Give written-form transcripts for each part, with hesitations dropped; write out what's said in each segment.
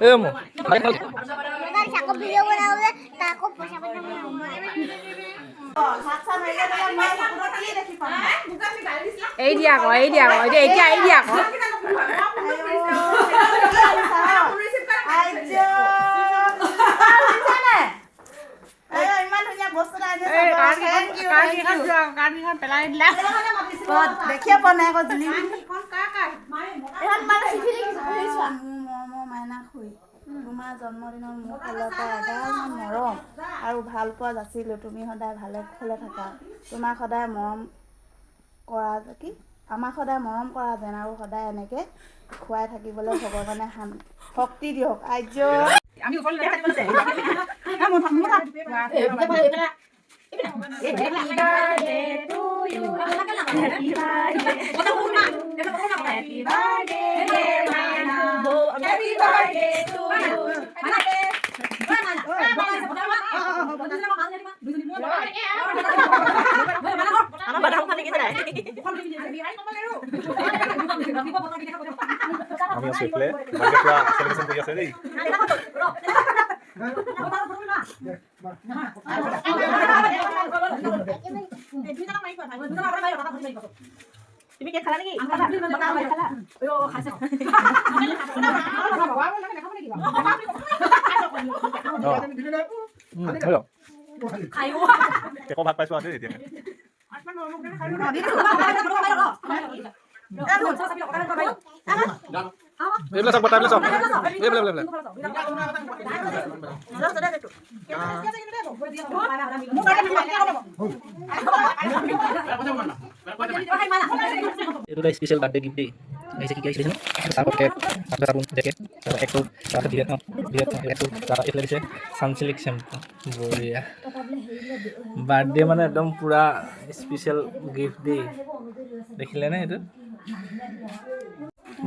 এই মোৰ চাকো ভিডিও বনাবলে তাকো পইচা পইচা এই দিয়া আকৌ এতিয়া এই দিয়া আকৌ পেলাই দিলা দেখিয়ে পোৱা নাই আকৌ জুলি মাইনা খুৰী তোমাৰ জন্মদিনত মোৰ ফালৰ পৰা এগাল মৰম আৰু ভাল পোৱা যাচিলোঁ। তুমি সদায় ভালে কুশলে থাকা। তোমাক সদায় মৰম কৰা কি আমাক সদায় মৰম কৰা যেন আৰু সদায় এনেকৈ খুৱাই থাকিবলৈ ভগৱানে শক্তি দিয়ক। আৰ্য আমি আছো এফালে বাৰ্থডে পুৰা চেলিব্ৰেশ্যন কৰি আছে দেই তুমি কেক খালা নেকি কেকৰ ভাত পাইছো আছে এতিয়া এইবিলাক চব বটাইবিলাক চব এইবিলাক itu guys special birthday gift day guys কি কি তারপর কেক তারপর সাবুন জ্যাকেট তারপর একটু তারপর বিরাট একটু তারপর এটা দিছে সানসিল্ক শ্যাম্পু বঢ়িয়া বাৰ্থডে মানে একদম পুৰা স্পেশাল গিফট দে দেখিলে না এটা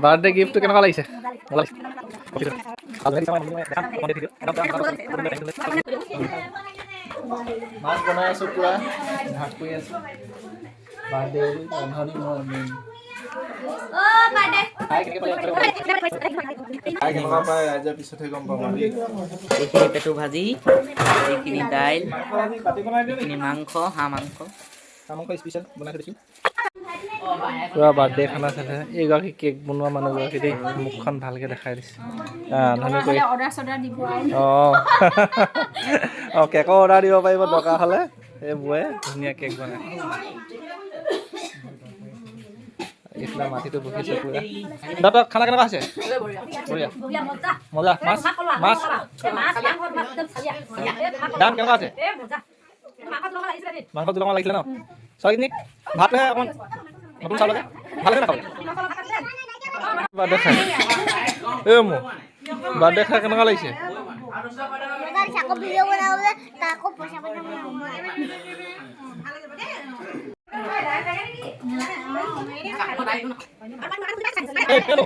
বাৰ্থডে গিফট কেনেকুৱা লাগিছে মাছ বনাই আছো পুৰা ভাত কৰি আছো বাৰ্থডে ৰান্ধনি মই এইখিনি পেটু ভাজি এইখিনি দাইল এইখিনি মাংস হাঁহ মাংস স্পেচিয়েল বনাই থৈছোঁ পুৰা বাৰ্থডে খানা চাইছে এইগৰাকী কেক বনোৱা মানুহগৰাকী দেই মুখখন ভালকৈ দেখাই দিছে অঁ কেকৰ অৰ্ডাৰ দিব পাৰিব দৰকাৰ হ'লে এই বৌয়ে ধুনীয়া কেক বনায় এইফালে মাটিটো বহিছে পুৰা দাদা খানা কেনেকুৱা হৈছে বঢ়িয়া মজা মাছ মাছ দাম কেনেকুৱা আছে মাংস 2 টকা লাগিছিলে ন ছোৱালীজনীক ভাতটোহে অকণমান নতুন চাউল ভালকৈ নাখাব বাৰ্থডে খাই এই মোৰ বাৰ্থডে খাই কেনেকুৱা লাগিছে চাকো ভিডিও বনাবলে তাকো পইচা পইচা Hey, hello.